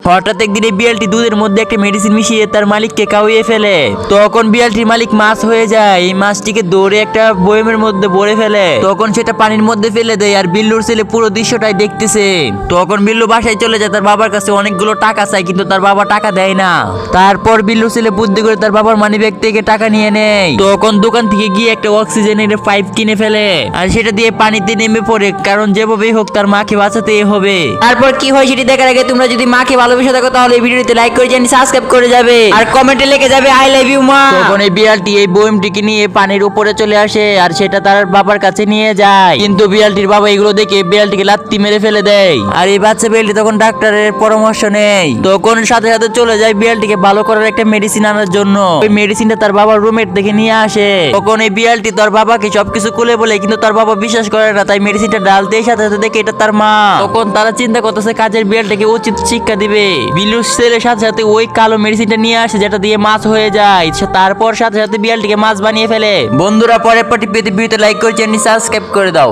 হঠাৎ একদিন এই বিড়ালটি দুধের মধ্যে একটা মেডিসিন মিশিয়ে তার মালিককে কাউয়ে ফেলে। তখন বিড়ালটির মালিক মাছ হয়ে যায়। এই মাছটিকে দৌড়ে একটা বয়মের মধ্যে ভরে ফেলে। তখন সেটা পানির মধ্যে ফেলে দেয় আর বিল্লুর ছেলে পুরো দৃশ্যটাই দেখতেছে। তখন বিল্লু বাসায় চলে যায়, তার বাবার কাছে অনেকগুলো টাকা চায়, কিন্তু তার বাবা টাকা দেয় না। তারপর বিল্লুর ছেলে বুদ্ধি করে তার বাবার মানিব্যাগ থেকে টাকা নিয়ে নেয়। তখন দোকান থেকে গিয়ে একটা অক্সিজেনের পাইপ কিনে ফেলে আর সেটা দিয়ে পানিতে নেমে পড়ে, কারণ যেভাবেই হোক তার মাকে বাঁচাতেই হবে। তারপর কি হয় সেটি দেখার আগে তোমরা যদি মাকে ভালোবেসে থাকো তাহলে এই ভিডিওতে লাইক করে চ্যানেল সাবস্ক্রাইব করে যাবে আর কমেন্টে লিখে যাবে আই লাভ ইউ মা। তখন এই বিড়ালটি এই বয়মটিকে নিয়ে পানির উপরে চলে আসে আর সেটা তার বাবার কাছে নিয়ে যায়, কিন্তু বিড়ালটির বাবা এগুলো দেখে বিড়ালটিকে লাত্তি মেরে ফেলে দেয়। আর এই বাচ্চা বিড়ালটি তখন ডাক্তারের পরামর্শ নেয়। তখন সাথে সাথে চলে যায় বিড়ালটিকে ভালো করার একটা মেডিসিন আনার জন্য। ওই মেডিসিনটা তার বাবার রুমের থেকে নিয়ে আসে। তখন এই বিড়ালটি তার বাবাকে সবকিছু খুলে বলে, কিন্তু তার বাবা বিশ্বাস করে না। তাই মেডিসিনটা ডালতেই সাথে সাথে দেখে এটা তার মা। তখন তারা চিন্তা করতেছে কাজের বিড়ালটাকে উচিত শিক্ষা দিবে। বিল্লুর ছেলের সাথে সাথে ওই কালো মেডিসিনটা নিয়ে আসে যেটা দিয়ে মাছ হয়ে যায়। তারপর সাথে সাথে বিড়ালটিকে মাছ বানিয়ে ফেলে। বন্ধুরা, পরের পার্টি পেতে ভিডিওতে লাইক করে চ্যানেল সাবস্ক্রাইব করে দাও।